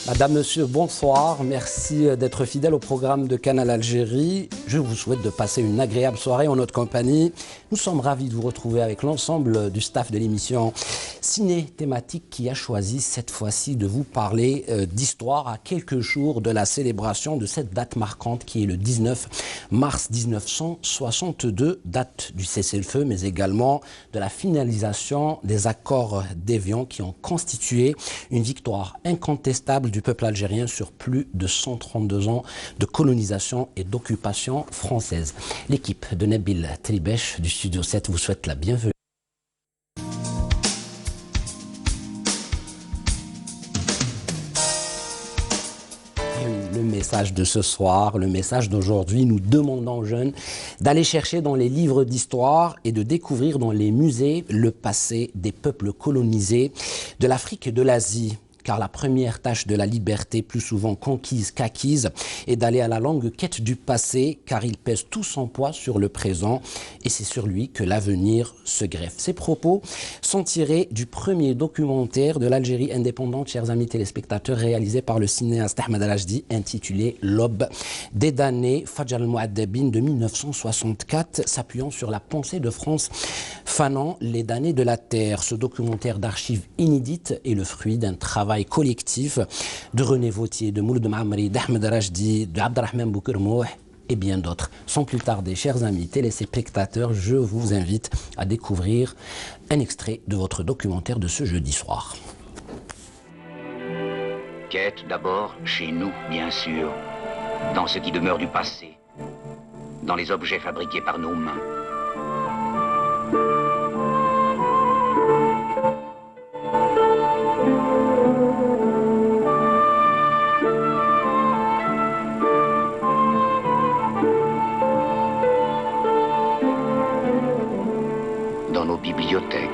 Madame, Monsieur, bonsoir. Merci d'être fidèle au programme de Canal Algérie. Je vous souhaite de passer une agréable soirée en notre compagnie. Nous sommes ravis de vous retrouver avec l'ensemble du staff de l'émission Ciné Thématique qui a choisi cette fois-ci de vous parler d'histoire à quelques jours de la célébration de cette date marquante qui est le 19 mars 1962, date du cessez-le-feu, mais également de la finalisation des accords d'Évian qui ont constitué une victoire incontestable du peuple algérien sur plus de 132 ans de colonisation et d'occupation française. L'équipe de Nabil Tribèche du Studio 7 vous souhaite la bienvenue. Le message de ce soir, le message d'aujourd'hui, nous demandons aux jeunes d'aller chercher dans les livres d'histoire et de découvrir dans les musées le passé des peuples colonisés de l'Afrique et de l'Asie. Car la première tâche de la liberté, plus souvent conquise qu'acquise, est d'aller à la longue quête du passé, car il pèse tout son poids sur le présent, et c'est sur lui que l'avenir se greffe. Ces propos sont tirés du premier documentaire de l'Algérie indépendante, chers amis téléspectateurs, réalisé par le cinéaste Ahmed El-Ajdi, intitulé L'aube des damnés, Fajr al-Mu'addabin de 1964, s'appuyant sur la pensée de France Fanon, Les damnés de la terre. Ce documentaire d'archives inédites est le fruit d'un travail collectif de René Vautier, de Mouloud Mamri, d'Ahmed El-Ajdi, d'Abderrahmane Boukermouh et bien d'autres. Sans plus tarder, chers amis téléspectateurs, je vous invite à découvrir un extrait de votre documentaire de ce jeudi soir. Quête d'abord chez nous, bien sûr, dans ce qui demeure du passé, dans les objets fabriqués par nos mains. Dans nos bibliothèques.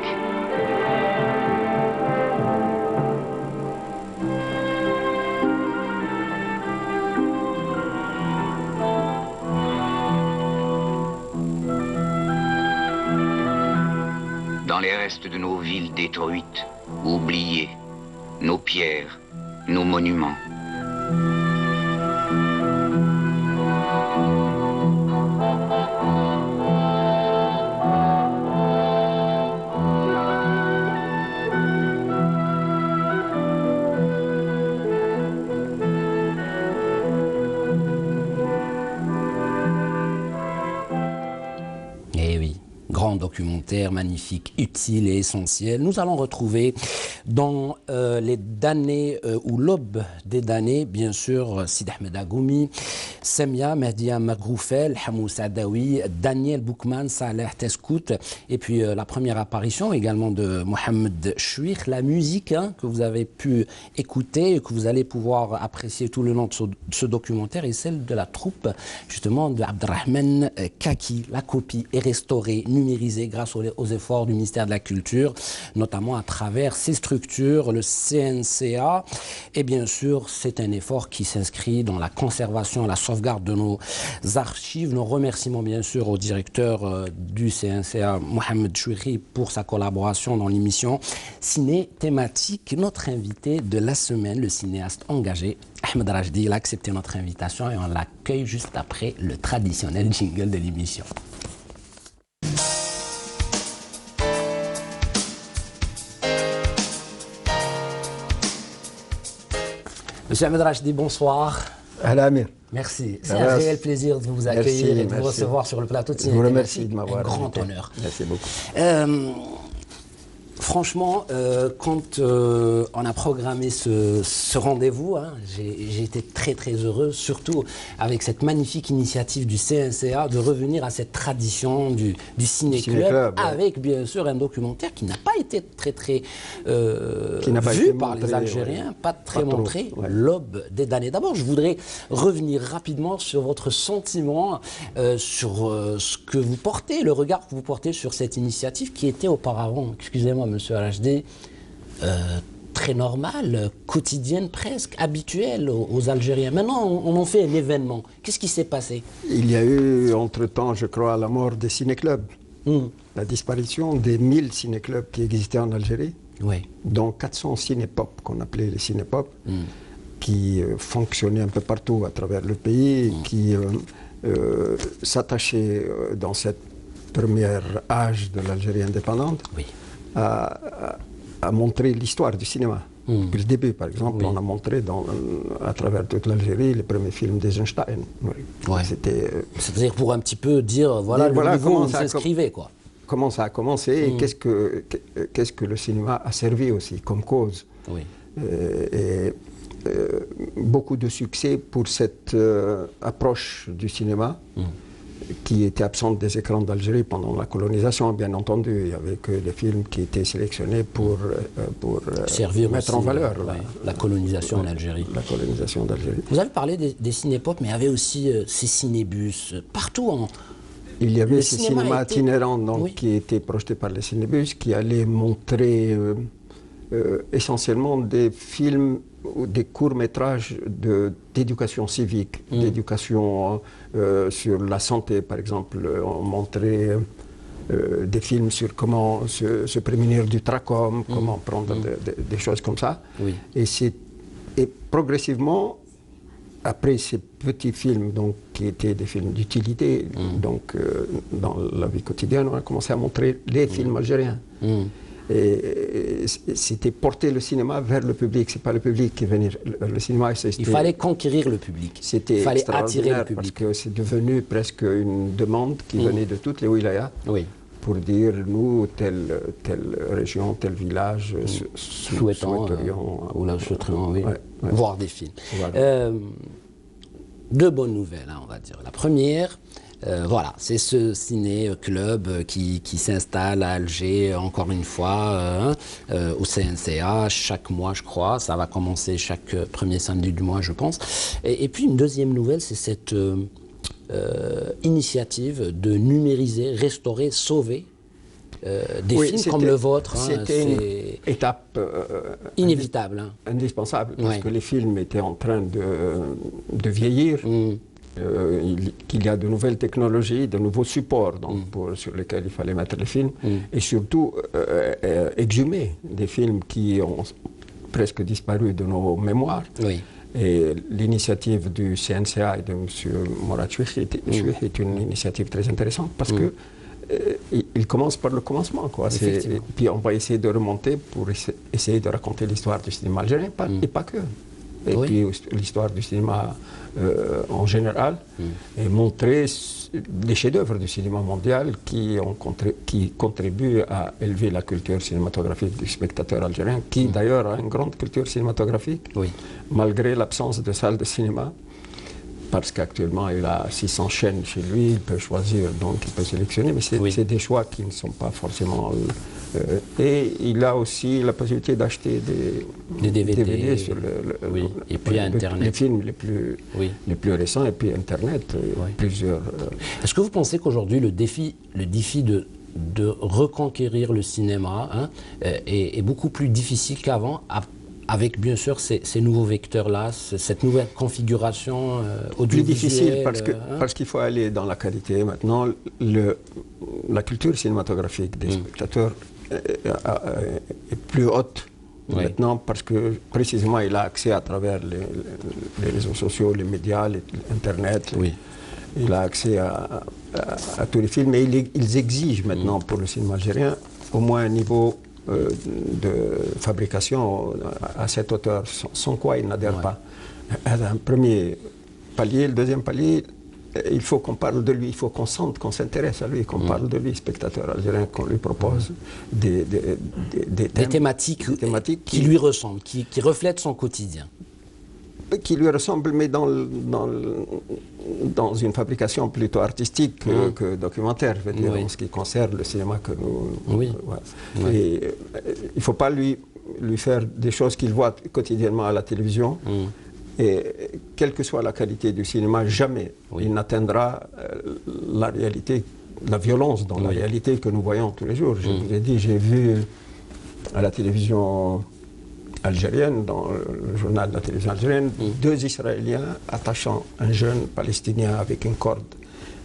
Dans les restes de nos villes détruites, oubliées, nos pierres, nos monuments. Documentaire magnifique, utile et essentiel. Nous allons retrouver dans les damnés ou l'aube des damnés, bien sûr, Sid Ahmed Agoumi, Semia, Mehdia Magroufel, Hamou Saadawi, Daniel Boukman, Saleh Teskout, et puis la première apparition également de Mohamed Chouir. La musique que vous avez pu écouter et que vous allez pouvoir apprécier tout le long de ce documentaire est celle de la troupe justement de Abderrahmane Kaki. La copie est restaurée, numérisée grâce aux efforts du ministère de la Culture, notamment à travers ses structures, le CNCA. Et bien sûr, c'est un effort qui s'inscrit dans la conservation, la sauvegarde de nos archives. Nos remerciements bien sûr au directeur du CNCA, Mohamed Chouiri, pour sa collaboration dans l'émission Ciné Thématique. Notre invité de la semaine, le cinéaste engagé, Ahmed El-Ajdi, il a accepté notre invitation et on l'accueille juste après le traditionnel jingle de l'émission. Monsieur Ahmed El-Ajdi, bonsoir. Amir. Merci. C'est un réel plaisir de vous accueillir et de vous recevoir sur le plateau de Ciné Thématique. Merci de m'avoir invité. Un grand honneur. Merci beaucoup. Franchement, quand on a programmé ce rendez-vous, j'ai été très très heureux, surtout avec cette magnifique initiative du CNCA de revenir à cette tradition du ciné-club, avec bien sûr un documentaire qui n'a pas été très vu par les Algériens, pas très montré, L'aube des damnés. D'abord, je voudrais revenir rapidement sur votre sentiment, sur ce que vous portez, le regard que vous portez sur cette initiative qui était auparavant, excusez-moi Monsieur El-Ajdi, très normale, quotidienne presque, habituelle aux Algériens. Maintenant, on en fait un événement. Qu'est-ce qui s'est passé? Il y a eu, entre-temps, je crois, la mort des ciné-clubs. La disparition des 1000 ciné-clubs qui existaient en Algérie, dont 400 ciné-pop, qu'on appelait les ciné-pop. qui fonctionnait un peu partout à travers le pays, qui s'attachait dans cette premier âge de l'Algérie indépendante à montrer l'histoire du cinéma. Depuis le début, par exemple, on a montré à travers toute l'Algérie les premiers films d'Eisenstein. C'est-à-dire pour un petit peu dire, voilà, le niveau où s'inscrivait, quoi. Comment ça a commencé et qu'est-ce que le cinéma a servi aussi comme cause. Beaucoup de succès pour cette approche du cinéma qui était absente des écrans d'Algérie pendant la colonisation, bien entendu. Il n'y avait que des films qui étaient sélectionnés pour servir mettre aussi, en valeur la colonisation en Algérie. La colonisation d'Algérie. Vous avez parlé des cinépop, mais il y avait aussi ces cinébus partout en... Il y avait ces cinémas itinérants qui étaient projetés par les cinébus, qui allaient montrer essentiellement des films ou des courts-métrages d'éducation civique, d'éducation sur la santé, par exemple. On montrait des films sur comment se prémunir du trachome, comment prendre des choses comme ça. Et progressivement, après ces petits films donc, qui étaient des films d'utilité, donc dans la vie quotidienne, on a commencé à montrer les films algériens. Et c'était porter le cinéma vers le public. C'est pas le public qui venait vers le cinéma. Il fallait conquérir le public. C'était extraordinaire parce que c'est devenu presque une demande qui venait de toutes les wilayas pour dire nous, telle région, tel village, souhaiterions voir des films. Voilà. Deux bonnes nouvelles, on va dire. La première, voilà, c'est ce ciné-club qui s'installe à Alger, encore une fois, au CNCA, chaque mois, je crois. Ça va commencer chaque premier samedi du mois, je pense. Et puis, une deuxième nouvelle, c'est cette initiative de numériser, restaurer, sauver des films comme le vôtre. C'était une étape inévitable. Indispensable, parce que les films étaient en train de vieillir. Qu'il y a de nouvelles technologies, de nouveaux supports sur lesquels il fallait mettre les films, et surtout exhumer des films qui ont presque disparu de nos mémoires. Et l'initiative du CNCA et de M. Mourad Chouihi est une initiative très intéressante parce que il commence par le commencement. Et puis on va essayer de remonter pour essayer de raconter l'histoire du cinéma algérien, et pas que. Et puis l'histoire du cinéma en général, et montrer des chefs-d'œuvre du cinéma mondial qui contribuent à élever la culture cinématographique du spectateur algérien, qui d'ailleurs a une grande culture cinématographique, malgré l'absence de salles de cinéma, parce qu'actuellement il a 600 chaînes chez lui, il peut choisir, donc il peut sélectionner, mais c'est des choix qui ne sont pas forcément... et il a aussi la possibilité d'acheter des DVD sur et puis Internet. Les films les plus récents, et puis Internet, plusieurs... Est-ce que vous pensez qu'aujourd'hui le défi de reconquérir le cinéma est beaucoup plus difficile qu'avant, avec bien sûr ces nouveaux vecteurs-là, cette nouvelle configuration audiovisuelle? Plus difficile parce qu'il faut aller dans la qualité. Maintenant, la culture cinématographique des spectateurs est plus haute maintenant parce que précisément il a accès à travers les réseaux sociaux, les médias, Internet. Il a accès à tous les films, et ils exigent maintenant pour le cinéma algérien au moins un niveau de fabrication à cette hauteur, sans quoi il n'adhère pas. Un premier palier. Le deuxième palier, il faut qu'on parle de lui, il faut qu'on sente, qu'on s'intéresse à lui, qu'on parle de lui, spectateur algérien, qu'on lui propose des thématiques qui lui ressemblent, qui reflètent son quotidien. Qui lui ressemble, mais dans une fabrication plutôt artistique que documentaire, je veux dire, en ce qui concerne le cinéma que nous... Et il ne faut pas lui faire des choses qu'il voit quotidiennement à la télévision. Et quelle que soit la qualité du cinéma, jamais il n'atteindra la réalité, la violence dans la réalité que nous voyons tous les jours. Je vous ai dit, j'ai vu à la télévision algérienne, dans le journal de la télévision algérienne, deux Israéliens attachant un jeune Palestinien avec une corde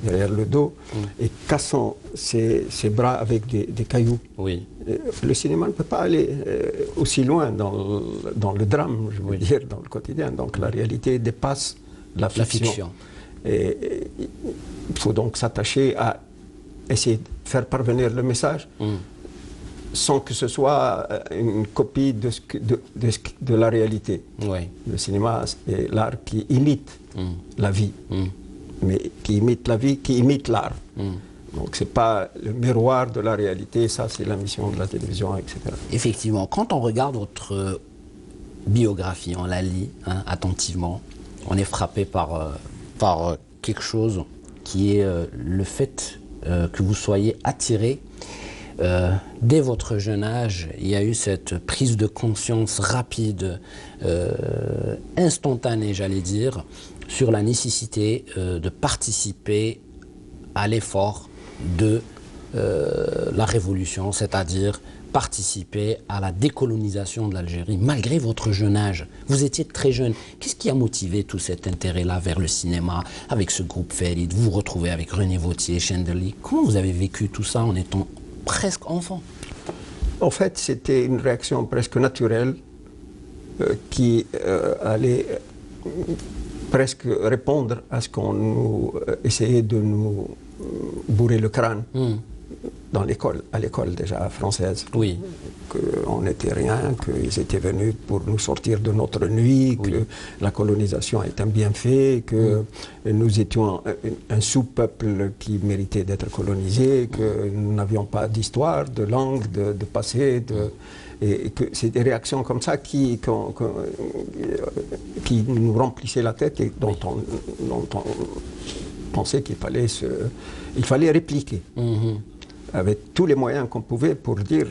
derrière le dos, et cassant ses bras avec des cailloux. Oui. Le cinéma ne peut pas aller aussi loin dans le drame, je veux dire, dans le quotidien. Donc la réalité dépasse la fiction. Et il faut donc s'attacher à essayer de faire parvenir le message sans que ce soit une copie de la réalité. Oui. Le cinéma est l'art qui imite la vie, mais qui imite la vie, qui imite l'art. Donc ce n'est pas le miroir de la réalité, ça c'est la mission de la télévision, etc. Effectivement, quand on regarde votre biographie, on la lit attentivement, on est frappé par quelque chose qui est le fait que vous soyez attiré. Dès votre jeune âge, il y a eu cette prise de conscience rapide, instantanée, j'allais dire, sur la nécessité de participer à l'effort de la révolution, c'est-à-dire participer à la décolonisation de l'Algérie, malgré votre jeune âge. Vous étiez très jeune. Qu'est-ce qui a motivé tout cet intérêt-là vers le cinéma, avec ce groupe Farid? Vous vous retrouvez avec René Vauthier, Chandelier. Comment vous avez vécu tout ça en étant presque enfant? En fait, c'était une réaction presque naturelle qui allait presque répondre à ce qu'on nous essayait de nous bourrer le crâne dans l'école, à l'école déjà française. Oui. Qu'on n'était rien, qu'ils étaient venus pour nous sortir de notre nuit, que la colonisation est un bienfait, que nous étions un sous-peuple qui méritait d'être colonisé, que nous n'avions pas d'histoire, de langue, de passé, et que c'est des réactions comme ça qui nous remplissaient la tête et dont on pensait qu'il fallait répliquer. Avec tous les moyens qu'on pouvait pour dire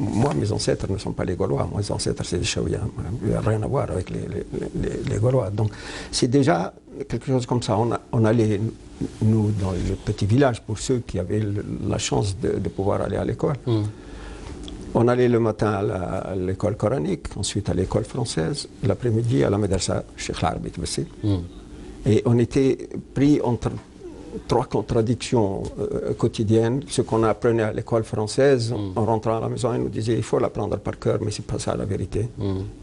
moi, mes ancêtres ne sont pas les Gaulois, mes ancêtres c'est les Chaouiens, il n'y a rien à voir avec les Gaulois. Donc c'est déjà quelque chose comme ça. On allait, nous, dans le petit village, pour ceux qui avaient la chance de pouvoir aller à l'école, on allait le matin à l'école coranique, ensuite à l'école française, l'après-midi à la Médersa Cheikh Larbi Tbessi. Et on était pris entre trois contradictions quotidiennes. Ce qu'on apprenait à l'école française, en rentrant à la maison, ils nous disaient il faut l'apprendre par cœur, mais c'est pas ça la vérité.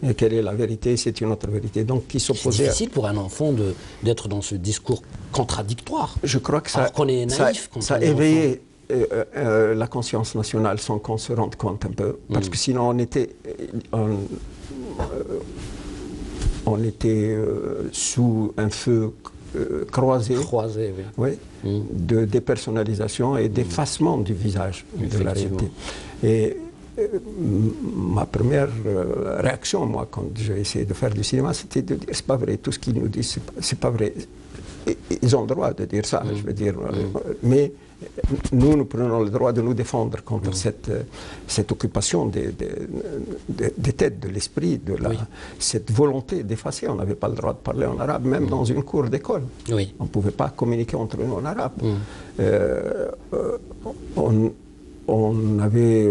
Et quelle est la vérité? C'est une autre vérité. Donc, qui s'opposait. C'est difficile pour un enfant d'être dans ce discours contradictoire. Je crois que alors qu'on est naïf quand ça éveillait la conscience nationale sans qu'on se rende compte un peu. Parce que sinon, on était sous un feu croisé, oui, de dépersonnalisation et d'effacement du visage de la réalité. Et ma première réaction, moi, quand j'ai essayé de faire du cinéma, c'était de dire c'est pas vrai, tout ce qu'ils nous disent, c'est pas vrai. Ils ont le droit de dire ça, je veux dire, mais nous prenons le droit de nous défendre contre cette occupation des têtes, de l'esprit, cette volonté d'effacer. On n'avait pas le droit de parler en arabe, même dans une cour d'école. On ne pouvait pas communiquer entre nous en arabe. On avait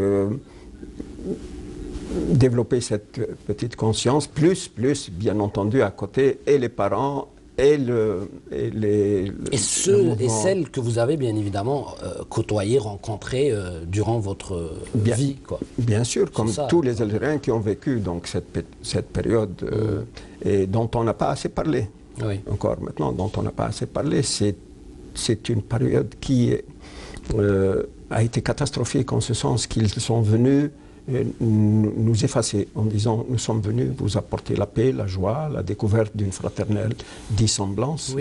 développé cette petite conscience, plus bien entendu à côté, et les parents, et ceux et celles que vous avez bien évidemment côtoyés, rencontrés durant votre vie, quoi. Bien sûr, comme tous les Algériens qui ont vécu donc cette période et dont on n'a pas assez parlé. Encore maintenant, dont on n'a pas assez parlé, c'est une période qui a été catastrophique en ce sens qu'ils sont venus nous effacer en disant nous sommes venus vous apporter la paix, la joie, la découverte d'une fraternelle dissemblance.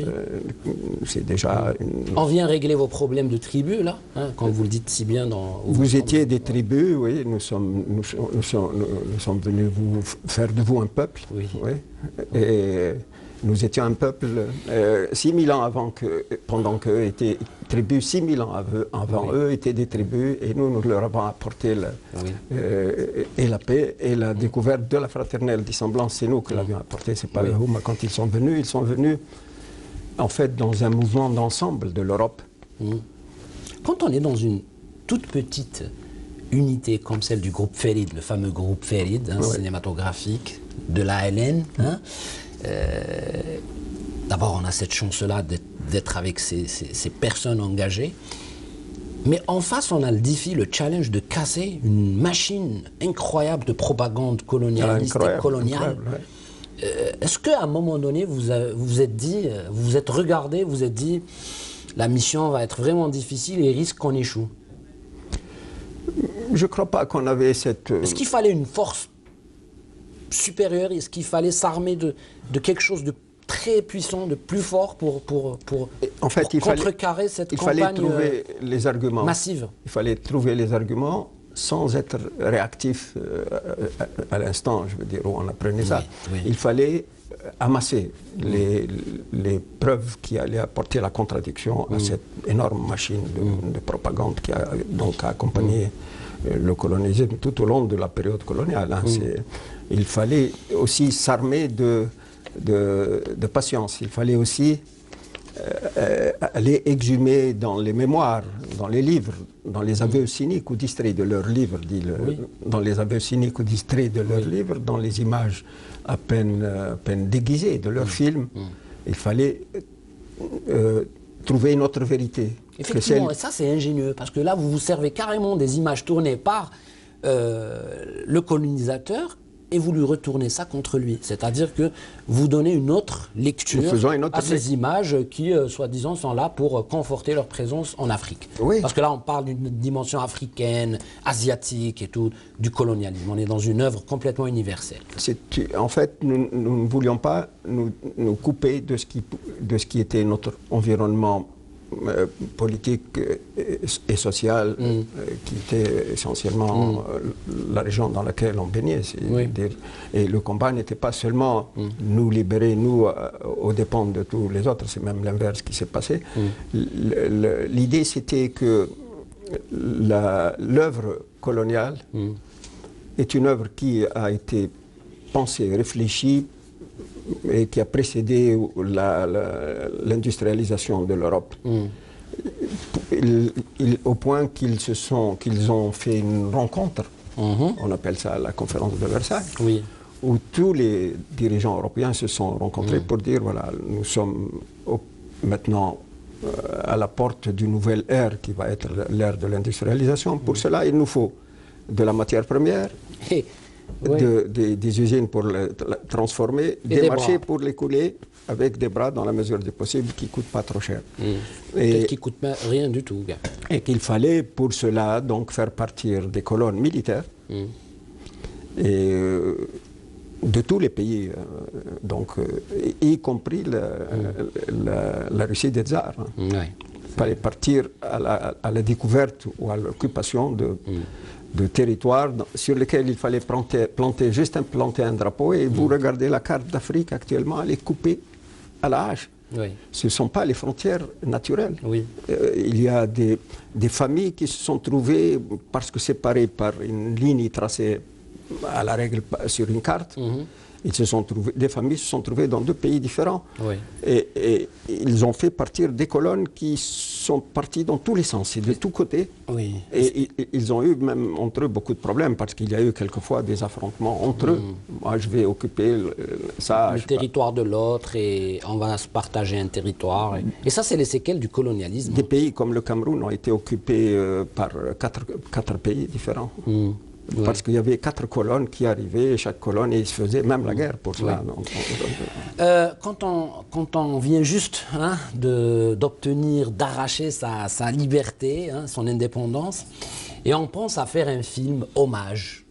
C'est déjà on vient régler vos problèmes de tribu là, quand vous le dites si bien dans... Vous étiez des tribus, oui, nous sommes venus vous faire de vous un peuple. Et nous étions un peuple 6000 ans pendant qu'eux étaient tribus, 6000 ans avant eux étaient des tribus, et nous leur avons apporté et la paix et la découverte de la fraternelle dissemblance. C'est nous qui l'avions apporté, c'est pas eux. Mais quand ils sont venus en fait dans un mouvement d'ensemble de l'Europe. Quand on est dans une toute petite unité comme celle du groupe Farid, le fameux groupe Farid cinématographique de l'ALN, d'abord, on a cette chance-là d'être avec ces personnes engagées. Mais en face, on a le défi, le challenge de casser une machine incroyable de propagande colonialiste et coloniale. Est-ce qu'à un moment donné, vous vous êtes dit, vous vous êtes regardé, vous vous êtes dit, la mission va être vraiment difficile et risque qu'on échoue? Je ne crois pas qu'on avait cette... Est-ce qu'il fallait une force supérieure? Est-ce qu'il fallait s'armer de quelque chose de très puissant, de plus fort pour contrecarrer cette campagne il fallait trouver les arguments massive? Il fallait trouver les arguments sans être réactif à l'instant, je veux dire, où on apprenait ça. Oui. Il fallait amasser les preuves qui allaient apporter la contradiction à cette énorme machine de propagande qui a donc accompagné le colonialisme tout au long de la période coloniale. Hein. Il fallait aussi s'armer de patience. Il fallait aussi aller exhumer dans les mémoires, dans les livres, dans les aveux cyniques ou distraits de leurs livres, dans les aveux cyniques ou distraits de leurs livres, dans les images à peine déguisées de leurs films. Il fallait trouver une autre vérité. Effectivement, et ça c'est ingénieux, parce que là vous vous servez carrément des images tournées par le colonisateur et vous lui retournez ça contre lui. C'est-à-dire que vous donnez une autre lecture à ces images qui, soi-disant, sont là pour conforter leur présence en Afrique. Oui. Parce que là, on parle d'une dimension africaine, asiatique et tout, du colonialisme. On est dans une œuvre complètement universelle. En fait, nous ne voulions pas nous couper de ce qui était notre environnement politique et social qui était essentiellement la région dans laquelle on baignait. Et le combat n'était pas seulement nous libérer, nous, aux dépens de tous les autres, c'est même l'inverse qui s'est passé. L'idée, c'était que l'œuvre coloniale est une œuvre qui a été pensée, réfléchie, et qui a précédé l'industrialisation de l'Europe. Au point qu'ils ont fait une rencontre, on appelle ça la conférence de Versailles, où tous les dirigeants européens se sont rencontrés pour dire, voilà, nous sommes maintenant à la porte d'une nouvelle ère qui va être l'ère de l'industrialisation. Pour cela, il nous faut de la matière première, des usines pour les transformer, des marchés pour les couler avec des bras dans la mesure du possible qui ne coûtent pas trop cher. Et qui ne coûtent rien du tout. Et qu'il fallait pour cela donc faire partir des colonnes militaires et, de tous les pays, y compris la Russie des tsars. Il fallait partir à la découverte ou à l'occupation de territoires sur lesquels il fallait juste implanter un drapeau, et vous regardez la carte d'Afrique actuellement, elle est coupée à la hache. Ce ne sont pas les frontières naturelles. Il y a des familles qui se sont trouvées, parce que séparées par une ligne tracée à la règle sur une carte, des familles se sont trouvées dans deux pays différents. Et ils ont fait partir des colonnes qui sont parties dans tous les sens, et de tous côtés. Et ils ont eu même entre eux beaucoup de problèmes, parce qu'il y a eu quelquefois des affrontements entre eux. Moi, je vais occuper ça. Le territoire de l'autre, et on va se partager un territoire. Et ça, c'est les séquelles du colonialisme. Des pays comme le Cameroun ont été occupés par quatre pays différents. Parce qu'il y avait 4 colonnes qui arrivaient, et chaque colonne, et ils se faisaient même la guerre pour cela. Quand on vient juste d'obtenir, d'arracher sa liberté, son indépendance, et on pense à faire un film hommage,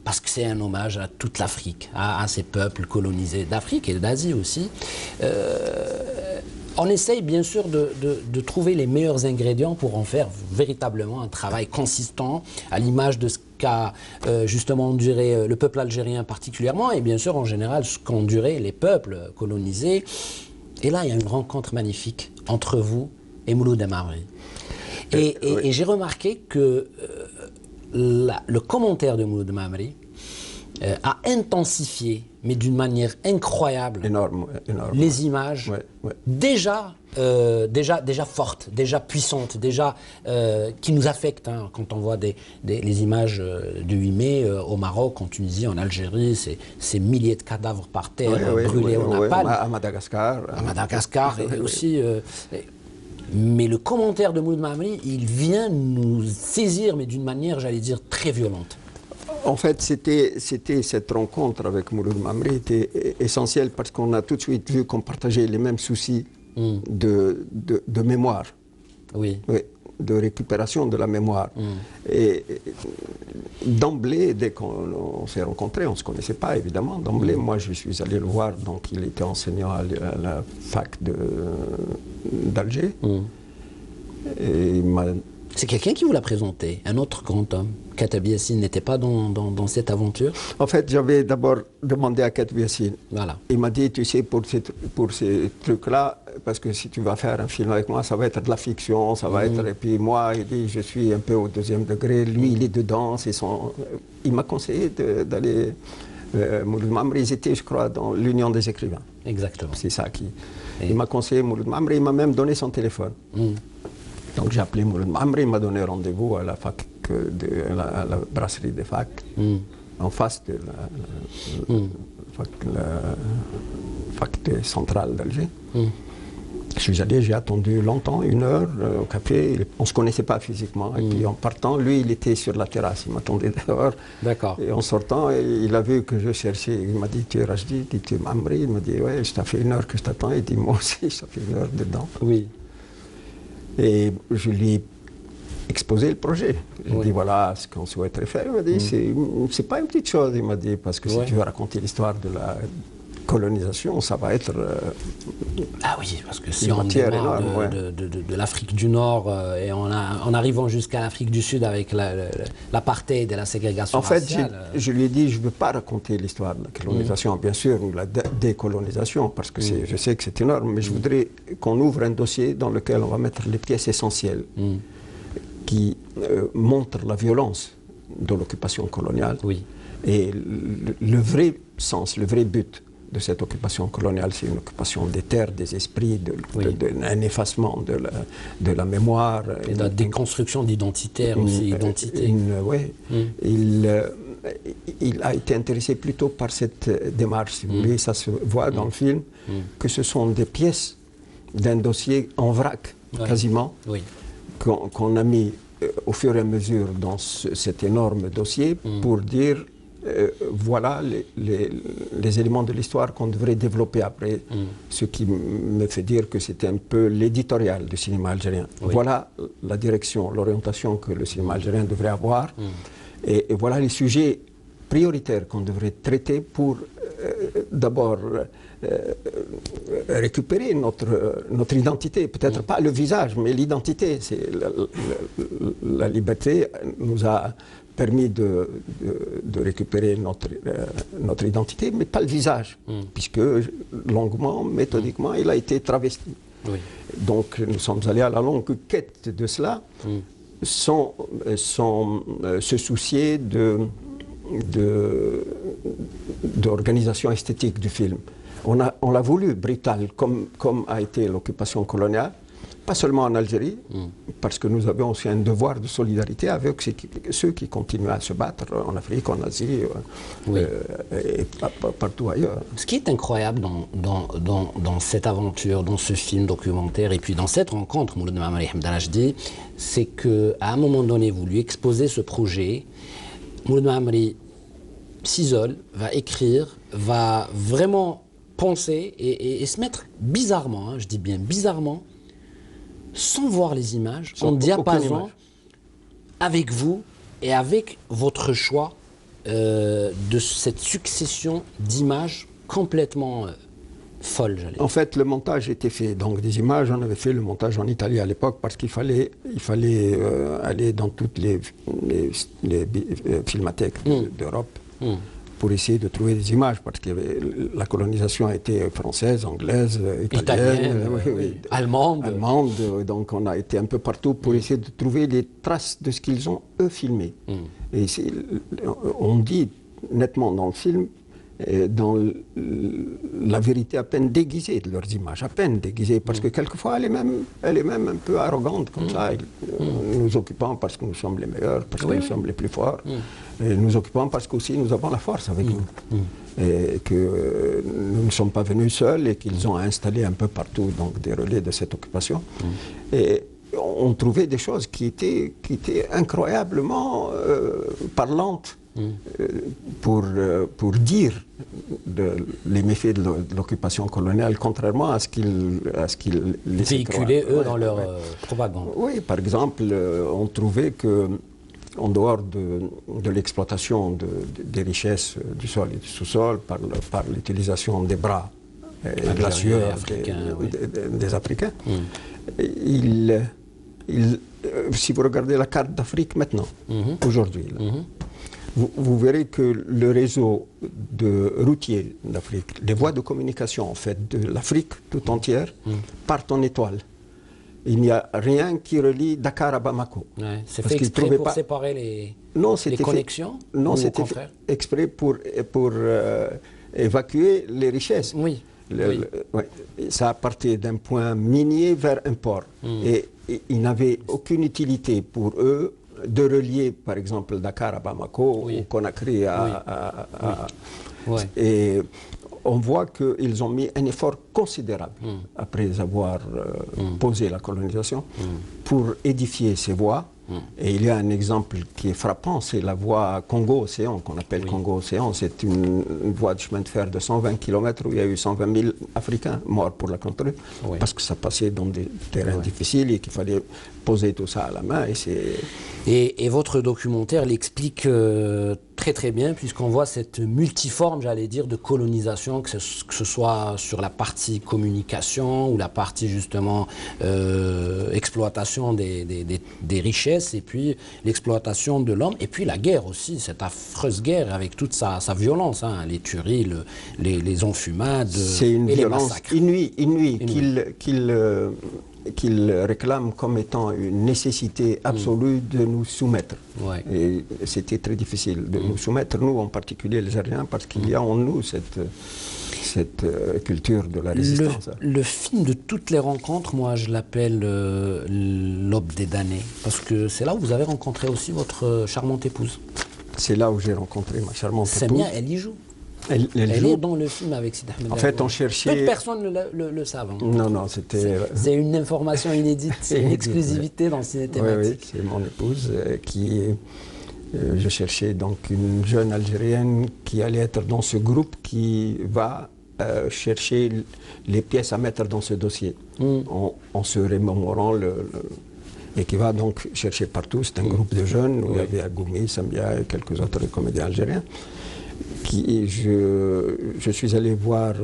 parce que c'est un hommage à toute l'Afrique, à ces peuples colonisés d'Afrique et d'Asie aussi, on essaye bien sûr de trouver les meilleurs ingrédients pour en faire véritablement un travail consistant, à l'image de ce qu'a justement enduré le peuple algérien particulièrement, et bien sûr en général ce qu'ont enduré les peuples colonisés. Et là il y a une rencontre magnifique entre vous et Mouloud Amamri. Et j'ai remarqué que le commentaire de Mouloud Amamri a intensifié, mais d'une manière incroyable, énorme, les images, déjà fortes, déjà puissantes, déjà qui nous affectent. Hein, quand on voit les images du 8 mai au Maroc, en Tunisie, en Algérie, ces milliers de cadavres par terre, brûlés au napalm. À Madagascar. À Madagascar, et aussi... mais le commentaire de Mouloud Maamri, il vient nous saisir, mais d'une manière, j'allais dire, très violente. En fait, c'était cette rencontre avec Mouloud Maamri était essentielle parce qu'on a tout de suite vu qu'on partageait les mêmes soucis de mémoire, oui, de récupération de la mémoire. Et d'emblée, dès qu'on s'est rencontrés, on ne se connaissait pas évidemment, d'emblée, moi je suis allé le voir, donc il était enseignant à la fac d'Alger. Et c'est quelqu'un qui vous l'a présenté, un autre grand homme. Katabi Yassine n'était pas dans cette aventure? En fait, j'avais d'abord demandé à Katabi Yassine. Voilà. Il m'a dit, tu sais, pour ces trucs-là, parce que si tu vas faire un film avec moi, ça va être de la fiction, ça va être... Et puis moi, il dit, je suis un peu au deuxième degré. Lui, il est dedans. Il m'a conseillé d'aller... Mouloud Maamri, ils étaient, je crois, dans l'Union des écrivains. Exactement. C'est ça qui... Il m'a conseillé Mouloud Maamri, il m'a même donné son téléphone. Donc j'ai appelé Mouloud Maamri, il m'a donné rendez-vous à la fac, à la brasserie des facs, en face de la faculté centrale d'Alger. Je suis allé, j'ai attendu longtemps, 1 heure au café. On ne se connaissait pas physiquement. Et puis en partant, lui, il était sur la terrasse. Il m'attendait dehors. D'accord. Et en sortant, il a vu que je cherchais. Il m'a dit, tu es Rachdi, tu es Maamri. Il m'a dit, ouais, ça fait 1 heure que je t'attends. Il dit, moi aussi, ça fait 1 heure dedans. Oui. Et je lui ai exposé le projet. Je lui ai dit, voilà ce qu'on souhaiterait faire. Il m'a dit, c'est pas une petite chose, il m'a dit, parce que si tu veux raconter l'histoire de la colonisation, ça va être... ah oui, parce que si on démarre de l'Afrique du Nord et en arrivant jusqu'à l'Afrique du Sud avec l'apartheid et la ségrégation raciale... En fait, je lui ai dit, je ne veux pas raconter l'histoire de la colonisation, bien sûr, ou la décolonisation, parce que je sais que c'est énorme, mais je voudrais qu'on ouvre un dossier dans lequel on va mettre les pièces essentielles qui montrent la violence de l'occupation coloniale et le vrai sens, le vrai but de cette occupation coloniale, c'est une occupation des terres, des esprits, un effacement de la mémoire. Et de la déconstruction d'identitaire aussi, identité. Il a été intéressé plutôt par cette démarche, si vous voulez, ça se voit dans le film, que ce sont des pièces d'un dossier en vrac, quasiment, qu'on a mis au fur et à mesure dans cet énorme dossier pour dire voilà les éléments de l'histoire qu'on devrait développer après, ce qui me fait dire que c'était un peu l'éditorial du cinéma algérien. Voilà la direction, l'orientation que le cinéma algérien devrait avoir, et voilà les sujets prioritaires qu'on devrait traiter pour d'abord récupérer notre identité, peut-être pas le visage, mais l'identité. La liberté nous a permis de récupérer notre identité, mais pas le visage, puisque longuement, méthodiquement, il a été travesti. Donc nous sommes allés à la longue quête de cela, sans se soucier d'organisation esthétique du film. On l'a voulu brutal, comme a été l'occupation coloniale, pas seulement en Algérie, parce que nous avions aussi un devoir de solidarité avec ceux qui continuent à se battre en Afrique, en Asie, et partout ailleurs. Ce qui est incroyable dans cette aventure, dans ce film documentaire, et puis dans cette rencontre, Mouloud Maamri Hamd Rachdi, c'est qu'à un moment donné, vous lui exposez ce projet, Mouloud Maamri s'isole, va écrire, va vraiment penser et se mettre bizarrement, hein, je dis bien bizarrement, sans voir les images, en diapason, avec vous et avec votre choix de cette succession d'images complètement folles, j'allais dire. En fait, le montage était fait. Donc, des images, on avait fait le montage en Italie à l'époque parce qu'il fallait aller dans toutes les filmathèques d'Europe pour essayer de trouver des images, parce que la colonisation a été française, anglaise, italienne, allemande. Donc on a été un peu partout pour essayer de trouver les traces de ce qu'ils ont, eux, filmé. Et on dit nettement dans le film, dans la vérité à peine déguisée de leurs images, à peine déguisée, parce que quelquefois elle est même un peu arrogante comme ça, nous occupant parce que nous sommes les meilleurs, parce que nous sommes les plus forts, et nous occupant parce qu'aussi nous avons la force avec nous, et que nous ne sommes pas venus seuls et qu'ils ont installé un peu partout donc, des relais de cette occupation. Et on trouvait des choses qui étaient incroyablement parlantes. Pour dire les méfaits de l'occupation coloniale, contrairement à ce qu'ils véhiculaient eux dans leur propagande. Oui, par exemple, on trouvait que en dehors de l'exploitation des richesses du sol et du sous-sol par l'utilisation des bras glacieux des Africains, si vous regardez la carte d'Afrique maintenant, aujourd'hui, vous verrez que le réseau routier d'Afrique, les voies de communication en fait de l'Afrique tout entière, partent en étoile. Il n'y a rien qui relie Dakar à Bamako. Ouais, c'est fait exprès pour séparer les connexions? Non, c'était exprès pour évacuer les richesses. Oui. Ça partait d'un point minier vers un port. Et il n'avait aucune utilité pour eux de relier, par exemple, Dakar à Bamako ou Conakry Et on voit qu'ils ont mis un effort considérable après avoir posé la colonisation pour édifier ces voies. Et il y a un exemple qui est frappant, c'est la voie Congo-Océan, qu'on appelle Congo-Océan. C'est une voie de chemin de fer de 120 km où il y a eu 120 000 Africains morts pour la contrée, parce que ça passait dans des terrains difficiles et qu'il fallait poser tout ça à la main. Et votre documentaire l'explique très très bien, puisqu'on voit cette multiforme, j'allais dire, de colonisation, que ce soit sur la partie communication ou la partie justement exploitation des richesses, et puis l'exploitation de l'homme, et puis la guerre aussi, cette affreuse guerre avec toute sa violence, hein, les tueries, les enfumades, c'est une violence inouïe qu'il réclame comme étant une nécessité absolue de nous soumettre. Et c'était très difficile de nous soumettre, nous en particulier les Algériens, parce qu'il y a en nous cette culture de la résistance. Le film de toutes les rencontres, moi je l'appelle l'aube des damnés, parce que c'est là où vous avez rencontré aussi votre charmante épouse. C'est là où j'ai rencontré ma charmante épouse. Samia, elle y joue. Elle est dans le film avec Sidi Ahmed. En fait, on cherchait... Peu de personnes le savent. Non, c'était... C'est une information inédite, c'est une exclusivité dans le ciné thématique. Oui, c'est mon épouse je cherchais donc une jeune Algérienne qui allait être dans ce groupe qui va chercher les pièces à mettre dans ce dossier en se remémorant et qui va donc chercher partout. C'est un groupe de jeunes où il y avait Agoumi, Samia et quelques autres comédiens algériens. Je suis allé voir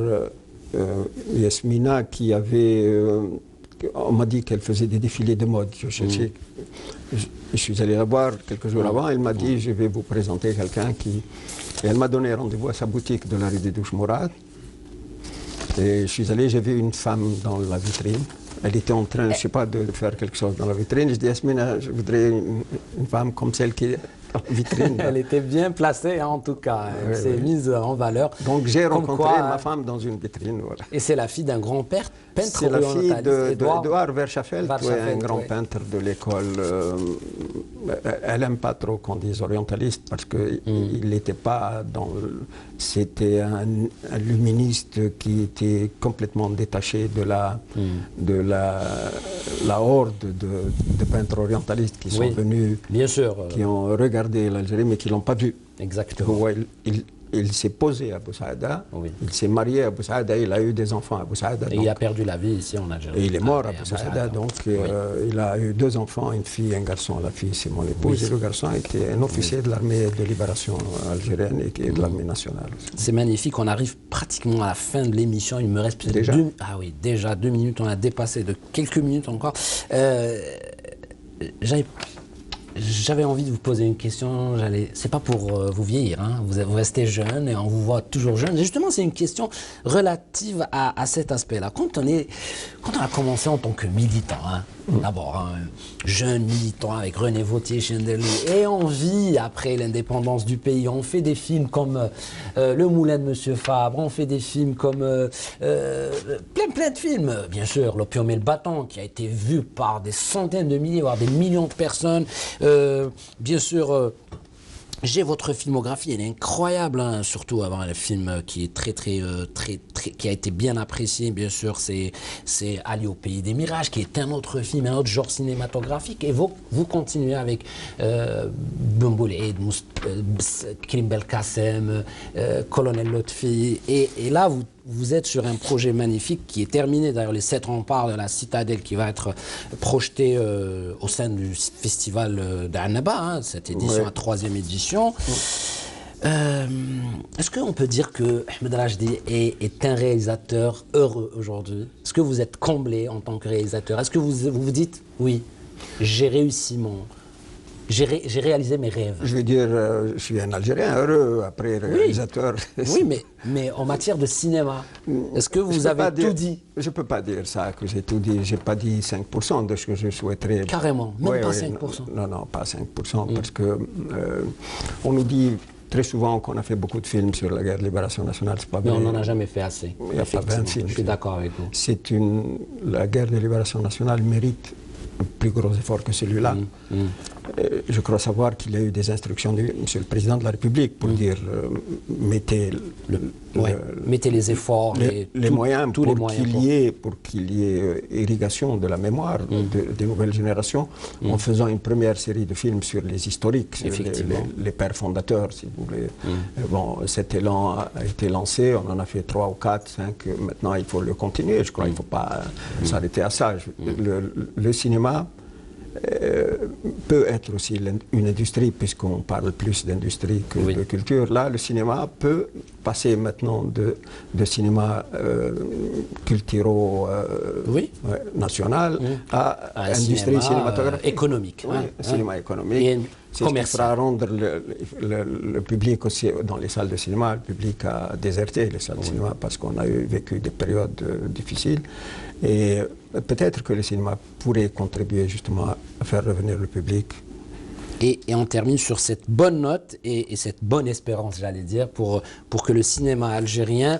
Yasmina qui avait... on m'a dit qu'elle faisait des défilés de mode. Je suis allé la voir quelques jours avant. Elle m'a dit, je vais vous présenter quelqu'un qui... Et elle m'a donné rendez-vous à sa boutique de la rue des Douches Mourad. Et je suis allé, j'ai vu une femme dans la vitrine. Elle était en train, je ne sais pas, de faire quelque chose dans la vitrine. Je dis, Yasmina, je voudrais une femme comme celle qui est en vitrine. Elle était bien placée, hein, en tout cas. Elle s'est mise en valeur. Donc j'ai rencontré ma femme dans une vitrine. Voilà. Et c'est la fille d'un grand peintre C'est la fille d'Edouard Verschaffelt, un grand peintre de l'école. Elle n'aime pas trop qu'on dise orientaliste parce qu'il n'était pas dans... C'était un luministe qui était complètement détaché de la horde de peintres orientalistes qui sont venus, bien sûr, qui ont regardé l'Algérie mais qui ne l'ont pas vu. Exactement. Il s'est posé à Bou Saada, il s'est marié à Bou Saada, il a eu des enfants à Bou Saada. Et il a perdu la vie ici en Algérie. Et il est mort à Bou Saada, donc il a eu 2 enfants, une fille et un garçon. La fille, c'est mon épouse, et le garçon était un officier de l'armée de libération algérienne et qui est de l'armée nationale. C'est magnifique, on arrive pratiquement à la fin de l'émission, il me reste peut-être déjà 2 minutes, on a dépassé de quelques minutes encore. J'avais envie de vous poser une question, c'est pas pour vous vieillir, hein. Vous restez jeune et on vous voit toujours jeune. Justement, c'est une question relative à cet aspect-là. Quand on a commencé en tant que militant, hein, D'abord, un jeune militant avec René Vauthier, Chenderly, et on vit après l'indépendance du pays. On fait des films comme Le Moulin de Monsieur Fabre, on fait des films comme plein de films. Bien sûr, L'Opium et le Bâton, qui a été vu par des centaines de milliers, voire des millions de personnes. Bien sûr... j'ai votre filmographie, elle est incroyable, hein, surtout avant un film qui est qui a été bien apprécié, bien sûr, c'est Ali au pays des mirages, qui est un autre film, un autre genre cinématographique, et vous continuez avec Bumboul Krim Belkacem, Colonel Lotfi, et là vous êtes sur un projet magnifique qui est terminé, d'ailleurs les 7 remparts de la Citadelle, qui va être projeté au sein du festival d'Annaba, hein, cette édition, la 3e édition. Est-ce qu'on peut dire que Ahmed Rachdi est un réalisateur heureux aujourd'hui? Est-ce que vous êtes comblé en tant que réalisateur? Est-ce que vous vous dites, oui, j'ai réussi j'ai réalisé mes rêves? Je veux dire, je suis un Algérien heureux après réalisateur. Oui, mais en matière de cinéma, est-ce que vous avez tout dit? Je ne peux pas dire ça, que j'ai tout dit. Je n'ai pas dit 5% de ce que je souhaiterais. Carrément, même pas 5%. Non, pas 5%, parce que on nous dit très souvent qu'on a fait beaucoup de films sur la guerre de libération nationale. C'est pas vrai. Mais on n'en a jamais fait assez. Il n'y a pas 20 films. Je suis d'accord avec vous. La guerre de libération nationale mérite un plus gros effort que celui-là. Je crois savoir qu'il y a eu des instructions de M. le Président de la République pour dire mettez les efforts, les moyens pour qu'il y ait irrigation de la mémoire des nouvelles générations, en faisant une première série de films sur les historiques, sur les pères fondateurs, si vous voulez. Bon, cet élan a été lancé, on en a fait 3 ou 4, 5, maintenant il faut le continuer. Je crois qu'il ne faut pas s'arrêter à ça. Le cinéma peut être aussi une industrie, puisqu'on parle plus d'industrie que de culture. Là, le cinéma peut passer maintenant de cinéma culturo-national à industrie cinématographique. Économique. Cinéma économique. C'est ce qui fera rendre le public aussi, dans les salles de cinéma, le public a déserté les salles de cinéma parce qu'on a vécu des périodes difficiles. Et peut-être que le cinéma pourrait contribuer justement à faire revenir le public. Et on termine sur cette bonne note et cette bonne espérance, j'allais dire, pour que le cinéma algérien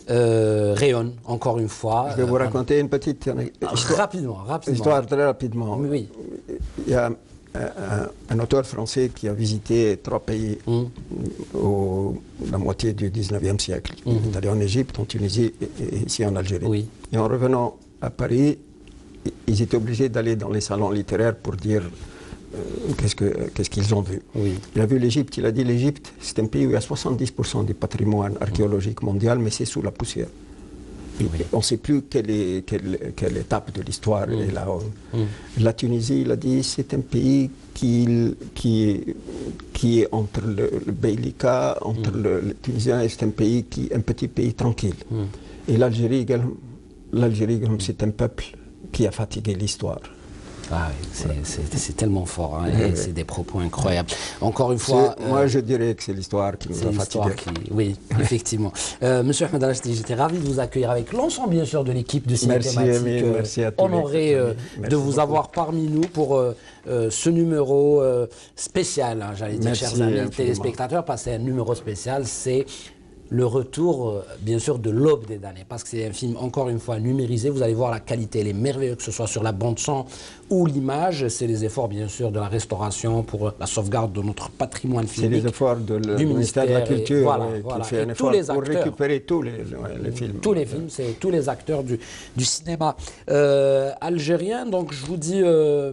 rayonne encore une fois. Je vais vous raconter une petite histoire. Rapidement. Histoire très rapidement. Oui. Il y a un auteur français qui a visité 3 pays la moitié du 19e siècle. Il est allé en Égypte, en Tunisie et ici en Algérie. Oui. Et en revenant à Paris, ils étaient obligés d'aller dans les salons littéraires pour dire qu'est-ce qu'ils ont vu. Oui. Il a vu l'Égypte, il a dit l'Égypte, c'est un pays où il y a 70% du patrimoine archéologique mondial, mais c'est sous la poussière. On ne sait plus quelle étape de l'histoire est là. La Tunisie, il a dit, c'est un pays qui est entre le Beylika, entre le Tunisien, et c'est un petit pays tranquille. Et l'Algérie, c'est un peuple qui a fatigué l'histoire. Ah oui, c'est tellement fort, hein, et c'est des propos incroyables. Encore une fois... moi, je dirais que c'est l'histoire qui nous a fatigués. Oui, effectivement. Monsieur Ahmed Rachdi, j'étais ravi de vous accueillir avec l'ensemble, bien sûr, de l'équipe de Ciné Thématique. Merci à tous. Honoré de vous avoir parmi nous pour ce numéro spécial, hein, j'allais dire, chers amis téléspectateurs, parce que c'est un numéro spécial, c'est... le retour, bien sûr, de l'Aube des damnés, parce que c'est un film, encore une fois, numérisé. Vous allez voir la qualité, elle est merveilleuse, que ce soit sur la bande-son ou l'image. C'est les efforts, bien sûr, de la restauration pour la sauvegarde de notre patrimoine filmique. C'est les efforts du ministère de la Culture qui fait un effort pour récupérer tous les films. Tous les films, c'est tous les acteurs du cinéma algérien. Donc, je vous dis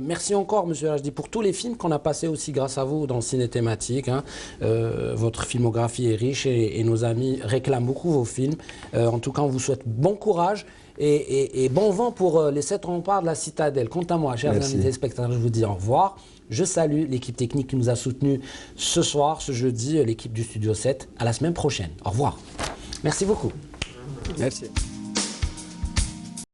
merci encore, Monsieur Rachdi, pour tous les films qu'on a passés aussi grâce à vous dans Ciné Thématique. Hein. Votre filmographie est riche et nos amis réclament beaucoup vos films. En tout cas, on vous souhaite bon courage et bon vent pour les 7 remparts de la Citadelle. Quant à moi, chers amis téléspectateurs, je vous dis au revoir. Je salue l'équipe technique qui nous a soutenus ce soir, ce jeudi, l'équipe du Studio 7. À la semaine prochaine. Au revoir. Merci beaucoup. Merci.